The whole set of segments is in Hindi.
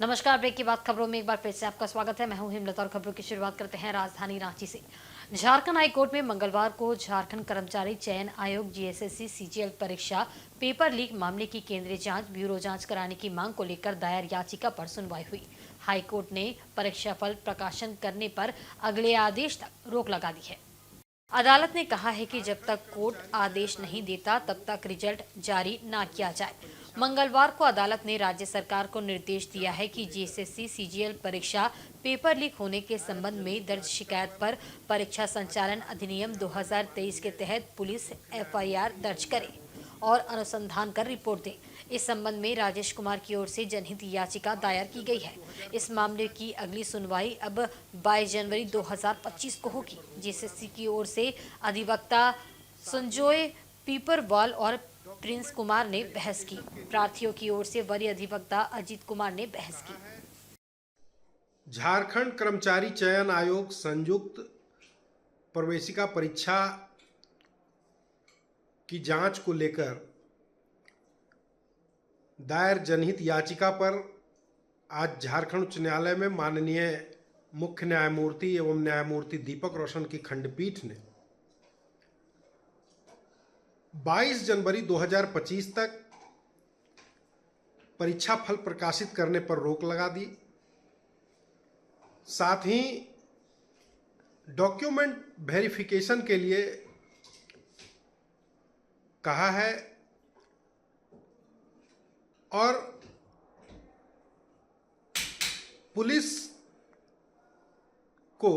नमस्कार। ब्रेक के बाद खबरों में एक बार फिर से आपका स्वागत है। मैं हूं हिमलत और खबरों की शुरुआत करते हैं राजधानी रांची से। झारखंड हाई कोर्ट में मंगलवार को झारखंड कर्मचारी चयन आयोग जीएसएससी सीजीएल परीक्षा पेपर लीक मामले की केंद्रीय जांच ब्यूरो जांच कराने की मांग को लेकर दायर याचिका पर सुनवाई हुई। हाई कोर्ट ने परीक्षा फल प्रकाशन करने पर अगले आदेश तक रोक लगा दी है। अदालत ने कहा है कि जब तक कोर्ट आदेश नहीं देता तब तक रिजल्ट जारी न किया जाए। मंगलवार को अदालत ने राज्य सरकार को निर्देश दिया है कि जीएसएससी सीजीएल परीक्षा पेपर लीक होने के संबंध में दर्ज शिकायत पर परीक्षा संचालन अधिनियम 2023 के तहत पुलिस एफआईआर दर्ज करे और अनुसंधान कर रिपोर्ट दे। इस संबंध में राजेश कुमार की ओर से जनहित याचिका दायर की गई है। इस मामले की अगली सुनवाई अब 22 जनवरी 2025 को होगी। जीएसएससी की ओर से अधिवक्ता संजोय पीपरवाल और प्रिंस कुमार ने बहस की। प्रार्थियों की ओर से वरीय अधिवक्ता अजीत कुमार ने बहस की। झारखंड कर्मचारी चयन आयोग संयुक्त प्रवेशिका परीक्षा की जांच को लेकर दायर जनहित याचिका पर आज झारखंड उच्च न्यायालय में माननीय मुख्य न्यायमूर्ति एवं न्यायमूर्ति दीपक रोशन की खंडपीठ ने 22 जनवरी 2025 तक परीक्षा फल प्रकाशित करने पर रोक लगा दी। साथ ही डॉक्यूमेंट वेरिफिकेशन के लिए कहा है और पुलिस को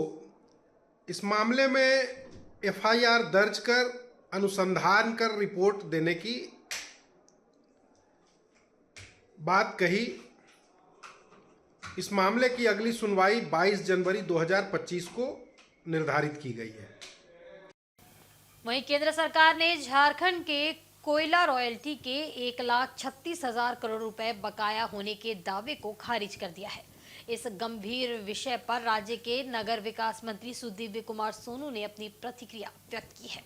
इस मामले में एफआईआर दर्ज कर अनुसंधान कर रिपोर्ट देने की बात कही। इस मामले की अगली सुनवाई 22 जनवरी 2025 को निर्धारित की गई है। वहीं केंद्र सरकार ने झारखंड के कोयला रॉयल्टी के 1,36,000 करोड़ रुपए बकाया होने के दावे को खारिज कर दिया है। इस गंभीर विषय पर राज्य के नगर विकास मंत्री सुदीव्य कुमार सोनू ने अपनी प्रतिक्रिया व्यक्त की है।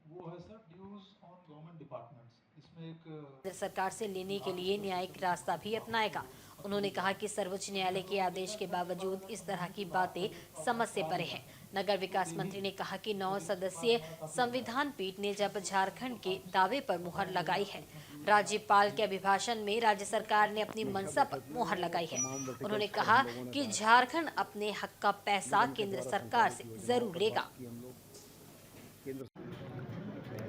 वो है sir dues on government departments. इसमें एक केंद्र सरकार से लेने के लिए न्यायिक रास्ता भी अपनाएगा। उन्होंने कहा कि सर्वोच्च न्यायालय के आदेश के बावजूद इस तरह की बातें समझ से परे हैं। नगर विकास मंत्री ने कहा कि 9 सदस्यीय संविधान पीठ ने जब झारखंड के दावे पर मुहर लगाई है, राज्यपाल के अभिभाषण में राज्य सरकार ने अपनी मंशा पर मुहर लगाई है। उन्होंने कहा कि झारखंड अपने हक का पैसा केंद्र सरकार से जरूर लेगा।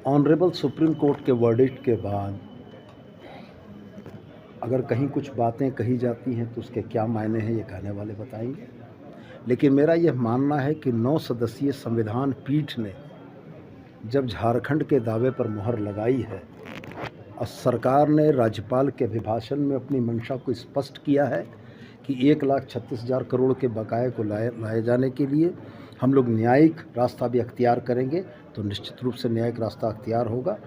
ऑनरेबल सुप्रीम कोर्ट के वर्डिक्ट के बाद अगर कहीं कुछ बातें कही जाती हैं तो उसके क्या मायने हैं ये कहने वाले बताएंगे। लेकिन मेरा यह मानना है कि 9 सदस्यीय संविधान पीठ ने जब झारखंड के दावे पर मुहर लगाई है और सरकार ने राज्यपाल के अभिभाषण में अपनी मंशा को स्पष्ट किया है कि 1,36,000 करोड़ के बकाये को लाए जाने के लिए हम लोग न्यायिक रास्ता भी अख्तियार करेंगे, तो निश्चित रूप से न्यायिक रास्ता अख्तियार होगा।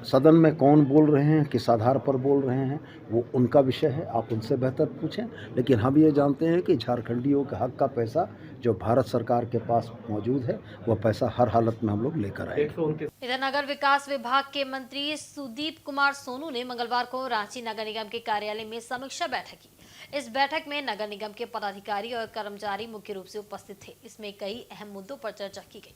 सदन में कौन बोल रहे हैं, किस आधार पर बोल रहे हैं, वो उनका विषय है, आप उनसे बेहतर पूछें। लेकिन हम ये जानते हैं कि झारखंडियों के हक का पैसा जो भारत सरकार के पास मौजूद है, वह पैसा हर हालत में हम लोग लेकर आएंगे। इधर नगर विकास विभाग के मंत्री सुदीप कुमार सोनू ने मंगलवार को रांची नगर निगम के कार्यालय में समीक्षा बैठक की। इस बैठक में नगर निगम के पदाधिकारी और कर्मचारी मुख्य रूप से उपस्थित थे। इसमें कई अहम मुद्दों पर चर्चा की गई।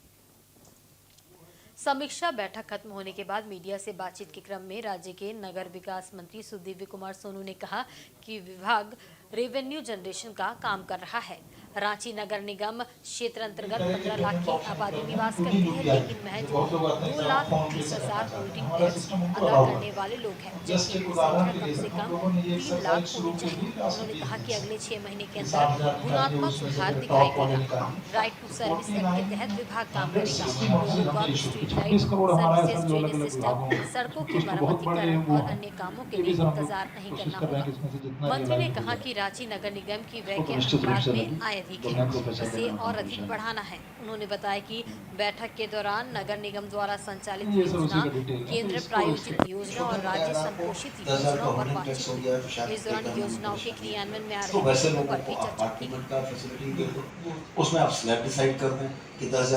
समीक्षा बैठक खत्म होने के बाद मीडिया से बातचीत के क्रम में राज्य के नगर विकास मंत्री सुदीव्य कुमार सोनू ने कहा कि विभाग रेवेन्यू जनरेशन का काम कर रहा है। रांची नगर निगम क्षेत्र अंतर्गत 15 लाख की आबादी निवास करती है, लेकिन महज 2,30,000 होल्डिंग टैक्स अदा करने वाले लोग हैं, जबकि संख्या कम से कम 3 लाख होनी चाहिए। उन्होंने कहा कि अगले 6 महीने के अंदर गुणात्मक सुधार दिखाई देगा। राइट टू सर्विस एक्ट के तहत विभाग काम करेगा। Road work, street light, services, drainage system, सड़कों की मरम्मतीकरण और अन्य कामों के लिए इंतजार नहीं करना होगा। मंत्री ने कहा कि रांची नगर निगम की व्यय के अनुपात में आय अधिक है, इसे और अधिक बढ़ाना है। उन्होंने बताया कि बैठक के दौरान नगर निगम द्वारा संचालित योजना, केंद्र प्रायोजित योजना और राज्य संपोषित योजनाओं पर बातचीत हुई। इस दौरान योजनाओं के क्रियान्वयन में आ रहे मुद्दों पर भी चर्चा की गई।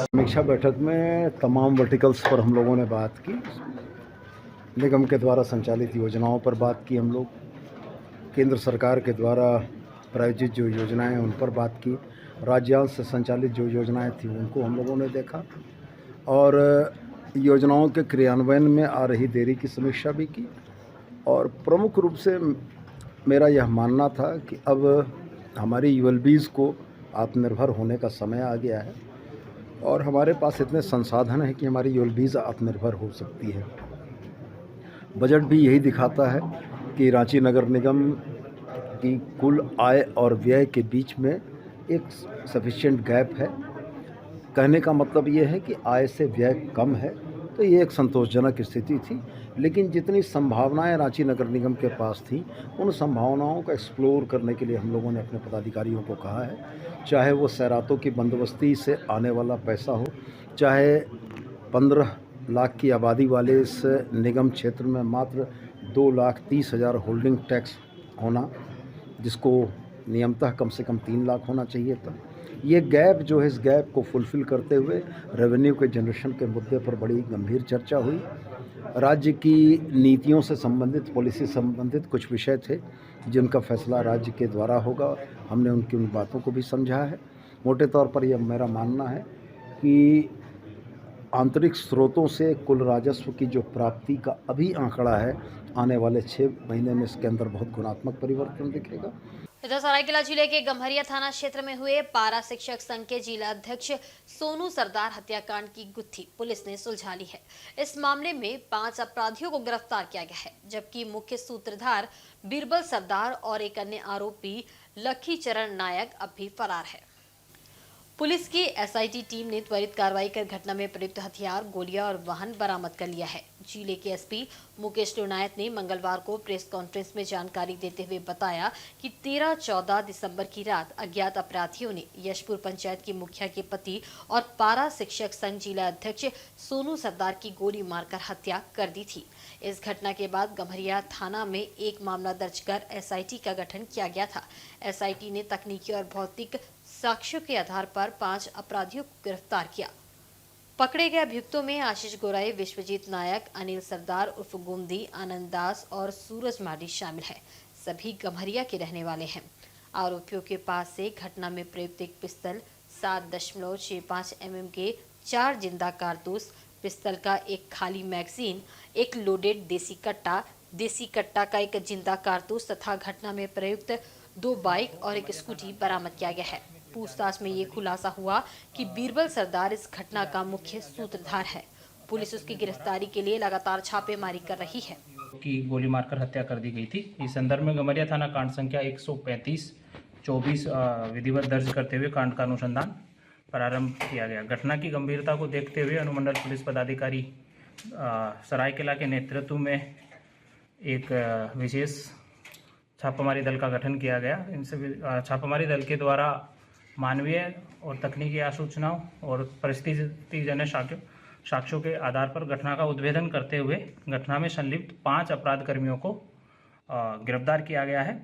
समीक्षा बैठक में तमाम वर्टिकल्स पर हम लोगों ने बात की। निगम के द्वारा संचालित योजनाओं पर बात की हम लोग। केंद्र सरकार के द्वारा प्रायोजित जो योजनाएं हैं उन पर बात की, राज्यांश से संचालित जो योजनाएं थी उनको हम लोगों ने देखा और योजनाओं के क्रियान्वयन में आ रही देरी की समीक्षा भी की। और प्रमुख रूप से मेरा यह मानना था कि अब हमारी यूएलबीज़ को आत्मनिर्भर होने का समय आ गया है और हमारे पास इतने संसाधन हैं कि हमारी यूएलबीज़ आत्मनिर्भर हो सकती है। बजट भी यही दिखाता है कि रांची नगर निगम की कुल आय और व्यय के बीच में एक सफिशिएंट गैप है। कहने का मतलब ये है कि आय से व्यय कम है, तो ये एक संतोषजनक स्थिति थी। लेकिन जितनी संभावनाएं रांची नगर निगम के पास थी, उन संभावनाओं को एक्सप्लोर करने के लिए हम लोगों ने अपने पदाधिकारियों को कहा है, चाहे वो सैरातों की बंदोबस्ती से आने वाला पैसा हो, चाहे 15 लाख की आबादी वाले इस निगम क्षेत्र में मात्र 2,30,000 होल्डिंग टैक्स होना, जिसको नियमतः कम से कम 3 लाख होना चाहिए था। ये गैप जो है, इस गैप को फुलफ़िल करते हुए रेवेन्यू के जनरेशन के मुद्दे पर बड़ी गंभीर चर्चा हुई। राज्य की नीतियों से संबंधित, पॉलिसी संबंधित कुछ विषय थे जिनका फैसला राज्य के द्वारा होगा। हमने उनकी उन बातों को भी समझा है। मोटे तौर पर यह मेरा मानना है कि आंतरिक स्रोतों से कुल राजस्व की जो प्राप्ति का अभी आंकड़ा है, आने वाले 6 महीने में इसके अंदर बहुत गुणात्मक परिवर्तन दिखेगा। इधर सरायकेला जिले के गम्हरिया थाना क्षेत्र में हुए पारा शिक्षक संघ के जिला अध्यक्ष सोनू सरदार हत्याकांड की गुत्थी पुलिस ने सुलझा ली है। इस मामले में 5 अपराधियों को गिरफ्तार किया गया है, जबकि मुख्य सूत्रधार बीरबल सरदार और एक अन्य आरोपी लखी चरण नायक अब भी फरार है। पुलिस की एसआईटी टीम ने त्वरित कार्रवाई कर घटना में प्रयुक्त हथियार, गोलियां और वाहन बरामद कर लिया है। जिले के एसपी मुकेश लोनायत ने मंगलवार को प्रेस कॉन्फ्रेंस में जानकारी देते हुए बताया कि 13-14 दिसंबर की रात अज्ञात अपराधियों ने यशपुर पंचायत की मुखिया के पति और पारा शिक्षक संघ जिला अध्यक्ष सोनू सरदार की गोली मारकर हत्या कर दी थी। इस घटना के बाद गम्हरिया थाना में एक मामला दर्ज कर एसआईटी का गठन किया गया था। एसआईटी ने तकनीकी और भौतिक साक्ष्यों के आधार पर 5 अपराधियों को गिरफ्तार किया। पकड़े गए अभियुक्तों में आशीष गोराई, विश्वजीत नायक, अनिल सरदार उर्फ गुमदी, आनंद दास और सूरज मार्डी शामिल है। सभी गम्हरिया के रहने वाले हैं। आरोपियों के पास से घटना में प्रयुक्त एक पिस्तल, 7.65 mm के 4 जिंदा कारतूस, पिस्तल का एक खाली मैगजीन, एक लोडेड देसी कट्टा का एक जिंदा कारतूस तथा घटना में प्रयुक्त 2 बाइक और एक स्कूटी बरामद किया गया है। पूछताछ में ये खुलासा हुआ कि बीरबल सरदार इस घटना का मुख्य सूत्रधार है। पुलिस उसकी गिरफ्तारी के लिए लगातार छापेमारी कर रही है। की गोली मारकर हत्या कर दी गई थी। इस संदर्भ में गम्हरिया थाना कांड संख्या 135/24 विधिवत दर्ज करते हुए कांड का अनुसंधान प्रारंभ किया गया। घटना की गंभीरता को देखते हुए अनुमंडल पुलिस पदाधिकारी सरायकेला के नेतृत्व में एक विशेष छापामारी दल का गठन किया गया। इनसे छापामारी दल के द्वारा मानवीय और तकनीकी आसूचनाओं और परिस्थितिजन्य साक्ष्यों के आधार पर घटना का उद्भेदन करते हुए घटना में संलिप्त 5 अपराध कर्मियों को गिरफ्तार किया गया है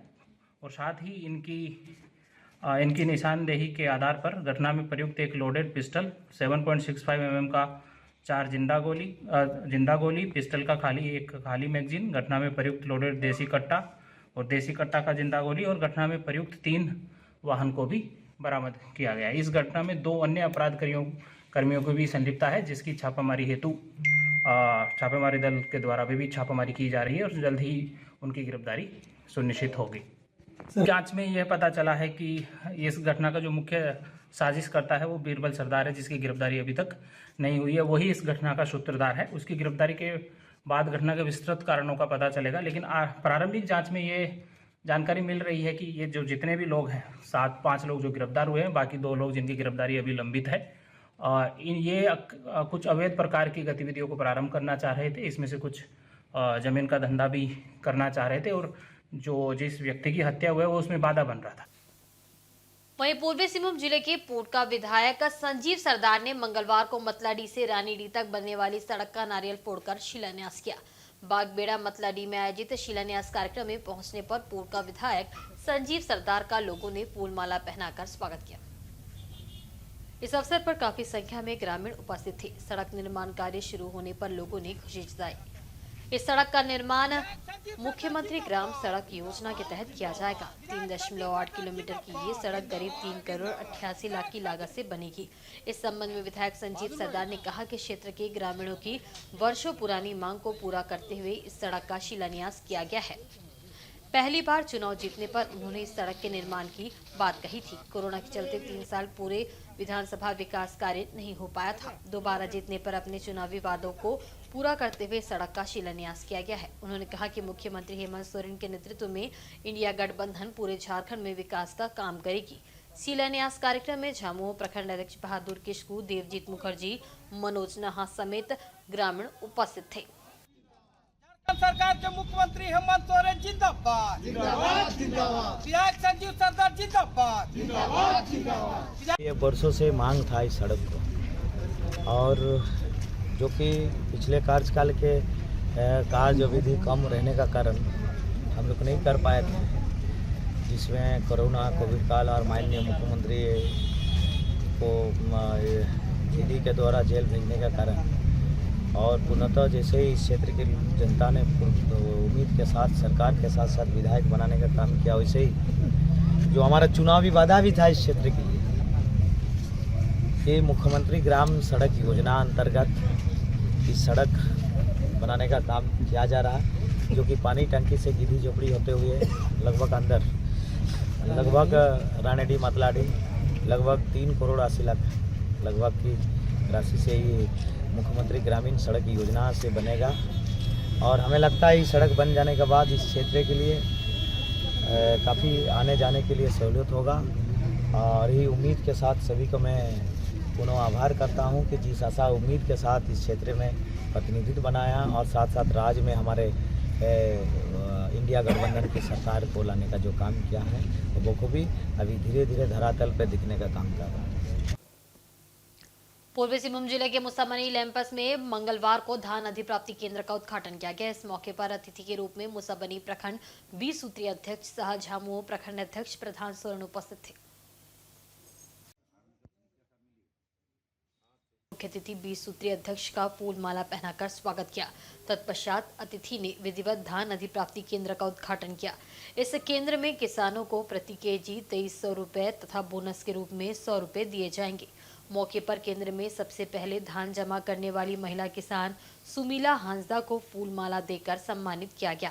और साथ ही इनकी निशानदेही के आधार पर घटना में प्रयुक्त एक लोडेड पिस्टल, 7.65 mm का 4 जिंदा गोली, पिस्टल का एक खाली मैगजीन, घटना में प्रयुक्त लोडेड देसी कट्टा का जिंदा गोली और घटना में प्रयुक्त 3 वाहन को भी बरामद किया गया। इस घटना में 2 अन्य अपराध कर्मियों को भी संलिप्तता है, जिसकी छापामारी हेतु छापेमारी दल के द्वारा भी छापामारी की जा रही है और जल्द ही उनकी गिरफ्तारी सुनिश्चित होगी। जांच में यह पता चला है कि इस घटना का जो मुख्य साजिश करता है वो बीरबल सरदार है, जिसकी गिरफ्तारी अभी तक नहीं हुई है। वही इस घटना का सूत्रधार है। उसकी गिरफ्तारी के बाद घटना के विस्तृत कारणों का पता चलेगा, लेकिन प्रारंभिक जांच में ये जानकारी मिल रही है कि ये जो जितने भी लोग हैं, 5 लोग जो गिरफ्तार हुए हैं, बाकी 2 लोग जिनकी गिरफ्तारी अभी लंबित है, ये कुछ अवैध प्रकार की गतिविधियों को प्रारंभ करना चाह रहे थे। इसमें से कुछ जमीन का धंधा भी करना चाह रहे थे और जिस व्यक्ति की हत्या हुई है वो उसमें बाधा बन रहा था। वहीं पूर्वी सिंहभूम जिले के पोटका विधायक संजीव सरदार ने मंगलवार को मतलाडी से रानीडी तक बनने वाली सड़क का नारियल फोड़कर शिलान्यास किया। बागबेड़ा मतलाडी में आयोजित शिलान्यास कार्यक्रम में पहुंचने पर पोटका विधायक संजीव सरदार का लोगों ने फूलमाला पहनाकर स्वागत किया। इस अवसर पर काफी संख्या में ग्रामीण उपस्थित थे। सड़क निर्माण कार्य शुरू होने पर लोगों ने खुशी जताई। इस सड़क का निर्माण मुख्यमंत्री ग्राम सड़क योजना के तहत किया जाएगा। 3.8 किलोमीटर की ये सड़क करीब 3 करोड़ 88 लाख की लागत से बनेगी। इस संबंध में विधायक संजीव सरदार ने कहा कि क्षेत्र के ग्रामीणों की वर्षों पुरानी मांग को पूरा करते हुए इस सड़क का शिलान्यास किया गया है। पहली बार चुनाव जीतने पर उन्होंने इस सड़क के निर्माण की बात कही थी। कोरोना के चलते 3 साल पूरे विधानसभा विकास कार्य नहीं हो पाया था। दोबारा जीतने पर अपने चुनावी वादों को पूरा करते हुए सड़क का शिलान्यास किया गया है। उन्होंने कहा कि मुख्यमंत्री हेमंत सोरेन के नेतृत्व में इंडिया गठबंधन पूरे झारखंड में विकास का काम करेगी। शिलान्यास कार्यक्रम में झामुमो प्रखंड अध्यक्ष बहादुर किस्कू, देवजीत मुखर्जी, मनोज नहा समेत ग्रामीण उपस्थित थे। सरकार के मुख्यमंत्री हेमंत सोरेन जिंदाबाद जिंदाबाद जिंदाबाद। विधायक संजीव सरदार जिंदाबाद जिंदाबाद जिंदाबाद। ये वर्षों से मांग था इस सड़क को, और जो कि पिछले कार्यकाल के कार्य अवधि कम रहने का कारण हम लोग नहीं कर पाए थे, जिसमें कोरोना कोविड काल और माननीय मुख्यमंत्री को ईडी के द्वारा जेल भेजने का कारण, और पुनः जैसे ही इस क्षेत्र की जनता ने उम्मीद के साथ सरकार के साथ साथ विधायक बनाने का काम किया, वैसे ही जो हमारा चुनावी वादा भी था इस क्षेत्र के लिए, ये मुख्यमंत्री ग्राम सड़क योजना अंतर्गत इस सड़क बनाने का काम किया जा रहा है, जो कि पानी टंकी से गिद्धी झोपड़ी होते हुए लगभग अंदर लगभग रानेडी मतलाडी लगभग 3 करोड़ 80 लाख लगभग की राशि से ये मुख्यमंत्री ग्रामीण सड़क योजना से बनेगा। और हमें लगता है इस सड़क बन जाने के बाद इस क्षेत्र के लिए काफ़ी आने जाने के लिए सहूलियत होगा। और ये उम्मीद के साथ सभी को मैं पुनः आभार करता हूं कि जिस आशा उम्मीद के साथ इस क्षेत्र में प्रतिनिधित्व बनाया और साथ साथ राज्य में हमारे इंडिया गठबंधन की सरकार को लाने का जो काम किया है वो को भी अभी धीरे धीरे धरातल पर दिखने का काम कर रहा है। पूर्वी सिंहभूम जिले के मुसाबनी लैंपस में मंगलवार को धान अधिप्राप्ति केंद्र का उद्घाटन किया गया। इस मौके पर अतिथि के रूप में मुसाबनी प्रखंड 20 सूत्रीय अध्यक्ष सह झामुमो प्रखंड अध्यक्ष प्रधान सोरेन उपस्थित थे। मुख्य अतिथि 20 सूत्रीय अध्यक्ष का फूल माला पहनाकर स्वागत किया। तत्पश्चात अतिथि ने विधिवत धान अधिप्राप्ति केंद्र का उद्घाटन किया। इस केंद्र में किसानों को प्रति केजी 2300 रुपए तथा बोनस के रूप में 100 रुपए दिए जाएंगे। मौके पर केंद्र में सबसे पहले धान जमा करने वाली महिला किसान सुमीला हांसदा को फूल माला देकर सम्मानित किया गया।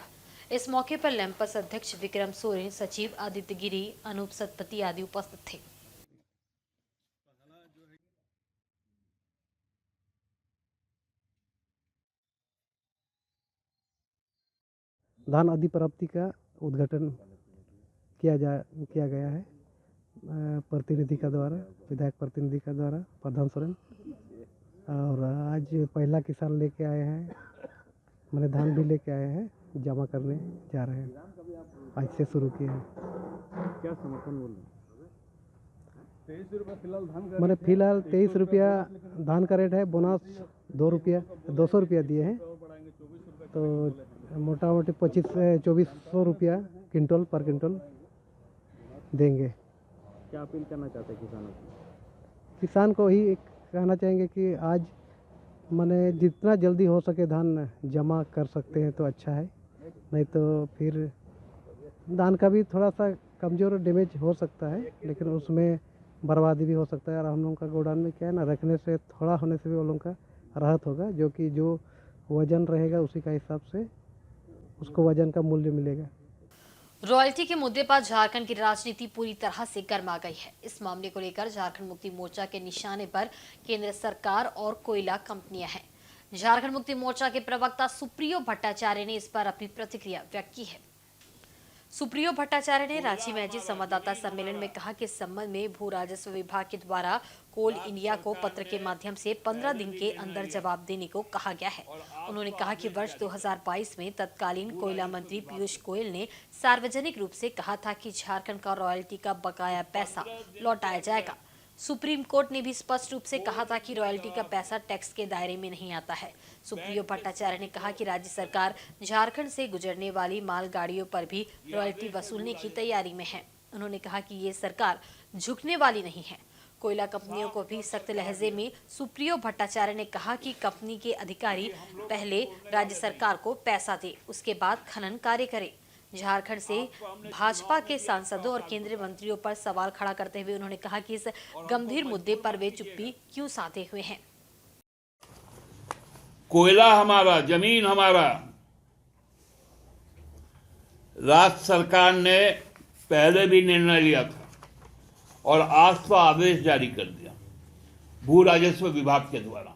इस मौके पर लैंपस अध्यक्ष विक्रम सोरेन, सचिव आदित्य गिरी, अनूप सतपति आदि उपस्थित थे। धान अधिप्राप्ति का उद्घाटन किया गया है प्रतिनिधि का द्वारा, विधायक प्रतिनिधि का द्वारा प्रधान सोरेन। और आज पहला किसान लेके आए हैं, मैंने धान भी लेके आए हैं, जमा करने जा रहे हैं। आज से शुरू किए हैं। क्या समर्थन बोल रहे हैं? 23 रुपये फिलहाल धान का, मैंने फिलहाल 23 रुपया धान का रेट है। बोनस 200 रुपया दिए हैं, तो मोटा मोटी 2400 रुपया क्विंटल पर क्विंटल देंगे। क्या अपील करना चाहते हैं किसानों को? किसान को ही कहना चाहेंगे कि आज मैंने जितना जल्दी हो सके धान जमा कर सकते हैं तो अच्छा है, नहीं तो फिर धान का भी थोड़ा सा कमज़ोर डैमेज हो सकता है, लेकिन उसमें बर्बादी भी हो सकता है। और हम लोगों का गोडाउन में क्या है ना, रखने से थोड़ा होने से भी वो लोगों का राहत होगा, जो कि जो वजन रहेगा उसी का हिसाब से उसको वजन का मूल्य मिलेगा। रॉयल्टी के मुद्दे पर झारखंड की राजनीति पूरी तरह से गर्मा गई है। इस मामले को लेकर झारखंड मुक्ति मोर्चा के निशाने पर केंद्र सरकार और कोयला कंपनियां हैं। झारखंड मुक्ति मोर्चा के प्रवक्ता सुप्रियो भट्टाचार्य ने इस पर अपनी प्रतिक्रिया व्यक्त की है। सुप्रियो भट्टाचार्य ने रांची में आयोजित संवाददाता सम्मेलन में कहा कि इस संबंध में भू राजस्व विभाग के द्वारा कोल इंडिया को पत्र के माध्यम से 15 दिन के अंदर जवाब देने को कहा गया है। उन्होंने कहा कि वर्ष 2022 में तत्कालीन कोयला मंत्री पीयूष गोयल ने सार्वजनिक रूप से कहा था कि झारखंड का रॉयल्टी का बकाया पैसा लौटाया जाएगा। सुप्रीम कोर्ट ने भी स्पष्ट रूप से कहा था कि रॉयल्टी का पैसा टैक्स के दायरे में नहीं आता है। सुप्रियो भट्टाचार्य ने कहा कि राज्य सरकार झारखंड से गुजरने वाली मालगाड़ियों पर भी रॉयल्टी वसूलने की तैयारी में है। उन्होंने कहा कि ये सरकार झुकने वाली नहीं है। कोयला कंपनियों को भी सख्त लहजे में सुप्रियो भट्टाचार्य ने कहा कि कंपनी के अधिकारी पहले राज्य सरकार को पैसा दे, उसके बाद खनन कार्य करे। झारखंड से भाजपा के सांसदों और केंद्रीय मंत्रियों पर सवाल खड़ा करते हुए उन्होंने कहा कि इस गंभीर मुद्दे पर वे चुप्पी क्यों साधे हुए हैं। कोयला हमारा, जमीन हमारा। राज्य सरकार ने पहले भी निर्णय लिया था और आज तो आदेश जारी कर दिया भू राजस्व विभाग के द्वारा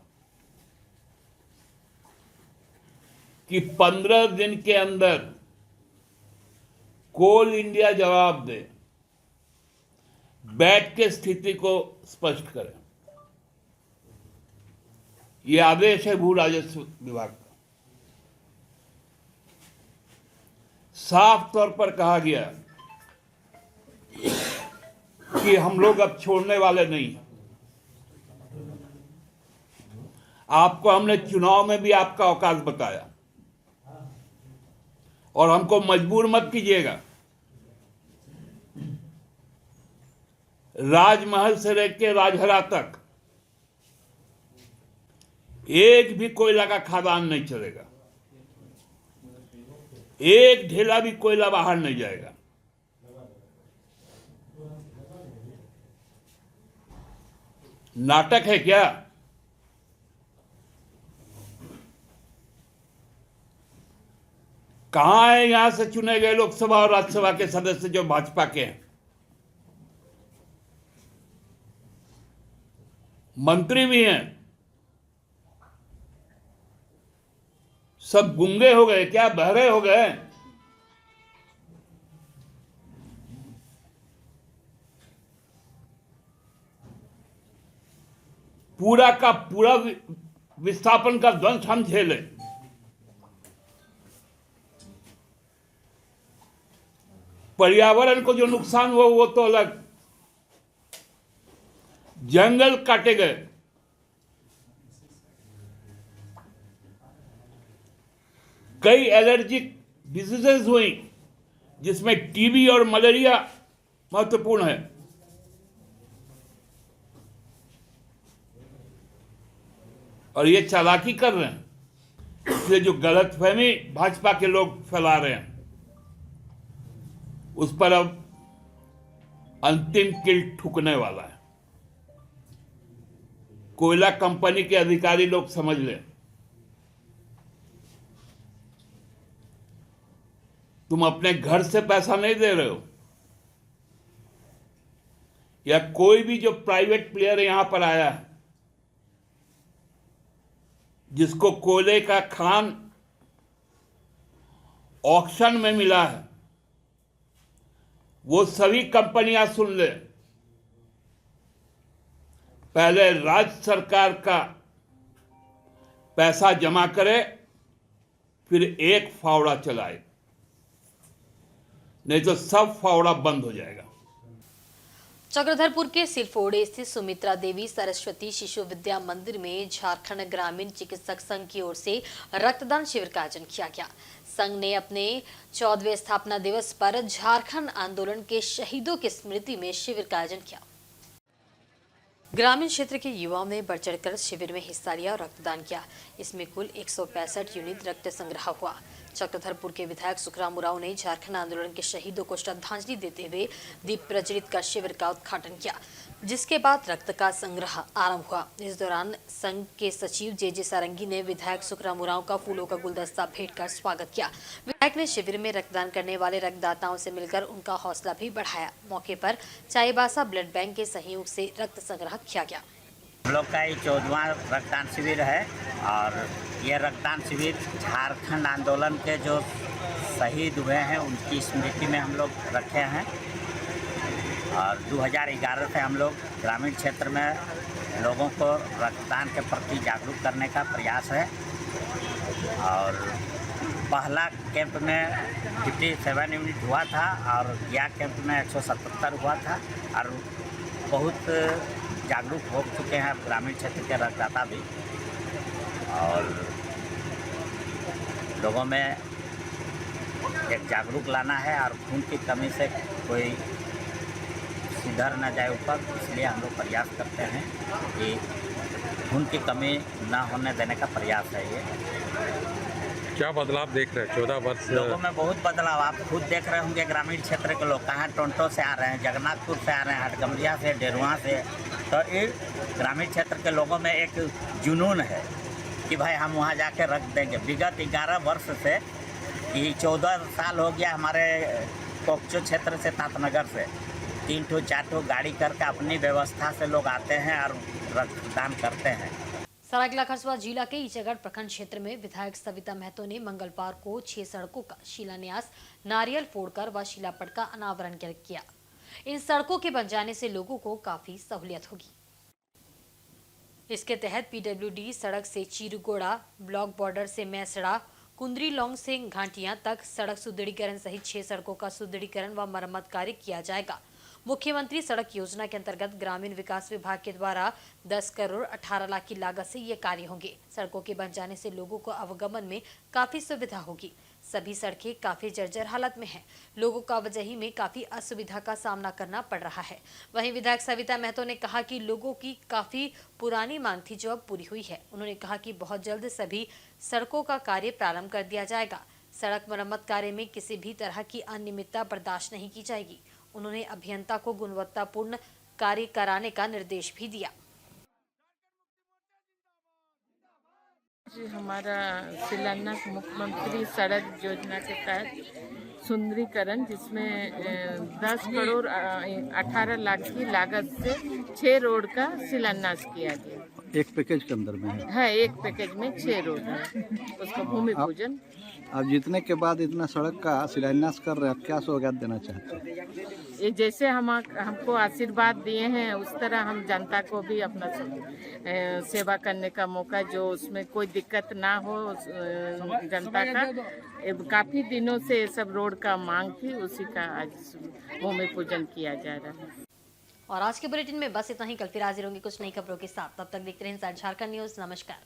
कि 15 दिन के अंदर कोल इंडिया जवाब दे, बैठ के स्थिति को स्पष्ट करे। यह आदेश है भू राजस्व विभाग का। साफ तौर पर कहा गया कि हम लोग अब छोड़ने वाले नहीं हैं। आपको हमने चुनाव में भी आपका औकात बताया और हमको मजबूर मत कीजिएगा। राजमहल से लेकर राजहरा तक एक भी कोयला का खदान नहीं चलेगा, एक ढेला भी कोयला बाहर नहीं जाएगा। नाटक है क्या? कहां है यहां से चुने गए लोकसभा और राज्यसभा के सदस्य जो भाजपा के हैं? मंत्री भी हैं, सब गूंगे हो गए क्या? बहरे हो गए? पूरा का पूरा विस्थापन का ध्वंस हम झेले। पर्यावरण को जो नुकसान हुआ वो तो अलग, जंगल काटे गए, कई एलर्जिक डिजीजेस हुई जिसमें टीबी और मलेरिया महत्वपूर्ण है। और ये चालाकी कर रहे हैं, इसलिए जो गलतफहमी भाजपा के लोग फैला रहे हैं उस पर अब अंतिम किल ठुकने वाला है। कोयला कंपनी के अधिकारी लोग समझ लें, तुम अपने घर से पैसा नहीं दे रहे हो, या कोई भी जो प्राइवेट प्लेयर यहां पर आया है जिसको कोयले का खान ऑक्शन में मिला है, वो सभी कंपनियां सुन ले, पहले राज्य सरकार का पैसा जमा करे, फिर एक फावड़ा चलाए, नहीं तो सब फावड़ा बंद हो जाएगा। चक्रधरपुर के सिलफोड़े स्थित सुमित्रा देवी सरस्वती शिशु विद्या मंदिर में झारखंड ग्रामीण चिकित्सक संघ की ओर से रक्तदान शिविर का आयोजन किया गया। संघ ने अपने 14वें स्थापना दिवस पर झारखंड आंदोलन के शहीदों की स्मृति में शिविर का आयोजन किया। ग्रामीण क्षेत्र के युवाओं ने बढ़ चढ़कर शिविर में हिस्सा लिया और रक्तदान किया। इसमें कुल 165 यूनिट रक्त संग्रह हुआ। चक्रधरपुर के विधायक सुखराम उरांव ने झारखंड आंदोलन के शहीदों को श्रद्धांजलि देते हुए दीप प्रज्वलित कर शिविर का उद्घाटन किया, जिसके बाद रक्त का संग्रह आरंभ हुआ। इस दौरान संघ के सचिव जे सारंगी ने विधायक सुखराम उरांव का फूलों का गुलदस्ता भेंट कर स्वागत किया। विधायक ने शिविर में रक्तदान करने वाले रक्तदाताओं से मिलकर उनका हौसला भी बढ़ाया। मौके पर चाईबासा ब्लड बैंक के सहयोग से रक्त संग्रह किया गया। हम लोग का ये 14वां रक्तदान शिविर है और ये रक्तदान शिविर झारखंड आंदोलन के जो शहीद हुए हैं उनकी स्मृति में हम लोग रखे हैं। और 2011 से हम लोग ग्रामीण क्षेत्र में लोगों को रक्तदान के प्रति जागरूक करने का प्रयास है। और पहला कैंप में 57 यूनिट हुआ था और गया कैंप में 177 हुआ था और बहुत जागरूक हो चुके हैं ग्रामीण क्षेत्र के रक्तदाता भी। और लोगों में एक जागरूक लाना है और खून की कमी से कोई सुधर न जाए ऊपर, इसलिए हम लोग प्रयास करते हैं कि खून की कमी ना होने देने का प्रयास है ये। क्या बदलाव देख रहे हैं 14 वर्ष? लोगों में बहुत बदलाव आप खुद देख रहे होंगे। ग्रामीण क्षेत्र के लोग कहाँ टोंटो से आ रहे हैं, जगन्नाथपुर से आ रहे हैं, हटगमरिया से, डेरुआ से। तो ये ग्रामीण क्षेत्र के लोगों में एक जुनून है कि भाई हम वहाँ जाके रख देंगे। विगत 11 वर्ष से, ये 14 साल हो गया हमारे कोकचो क्षेत्र से, तातनगर से 3-4 गाड़ी करके अपनी व्यवस्था से लोग आते हैं और रक्तदान करते हैं। सरायकेला खरसुआ जिला के ईचागढ़ प्रखंड क्षेत्र में विधायक सविता महतो ने मंगलवार को 6 सड़कों का शिलान्यास, नारियल फोड़कर व शिलापट का अनावरण किया। इन सड़कों के बन जाने से लोगों को काफी सहूलियत होगी। इसके तहत पीडब्ल्यूडी सड़क से चीरुगोड़ा, ब्लॉक बॉर्डर से मैसड़ा, कुंदरी लॉन्ग से घाटियां तक सड़क सुदृढ़ीकरण सहित 6 सड़कों का सुदृढ़ीकरण व मरम्मत कार्य किया जाएगा। मुख्यमंत्री सड़क योजना के अंतर्गत ग्रामीण विकास विभाग के द्वारा 10 करोड़ 18 लाख की लागत से ये कार्य होंगे। सड़कों के बन जाने से लोगों को आवागमन में काफी सुविधा होगी। सभी सड़कें काफी जर्जर हालत में हैं। लोगों को आवाजाही में काफी असुविधा का सामना करना पड़ रहा है। वहीं विधायक सविता महतो ने कहा कि लोगों की काफी पुरानी मांग थी जो अब पूरी हुई है। उन्होंने कहा कि बहुत जल्द सभी सड़कों का कार्य प्रारंभ कर दिया जाएगा। सड़क मरम्मत कार्य में किसी भी तरह की अनियमितता बर्दाश्त नहीं की जाएगी। उन्होंने अभियंता को गुणवत्तापूर्ण कार्य कराने का निर्देश भी दिया। हमारा शिलान्यास मुख्यमंत्री सड़क योजना के तहत सुंदरीकरण, जिसमें 10 करोड़ 18 लाख की लागत से 6 रोड का शिलान्यास किया गया। एक पैकेज के अंदर में है, एक पैकेज में 6 रोड है, उसका भूमि पूजन। अब जीतने के बाद इतना सड़क का शिलान्यास कर रहे हैं, आप क्या सौगात देना चाहते हैं? ये जैसे हमको आशीर्वाद दिए हैं, उस तरह हम जनता को भी अपना सेवा करने का मौका, जो उसमें कोई दिक्कत ना हो जनता का। काफी दिनों से सब रोड का मांग थी, उसी का आज भूमि पूजन किया जा रहा है। और आज के बुलेटिन में बस इतना ही। कल फिर हाजिर होंगे कुछ नई खबरों के साथ। तब तक देखते रहें इनसाइड झारखंड न्यूज। नमस्कार।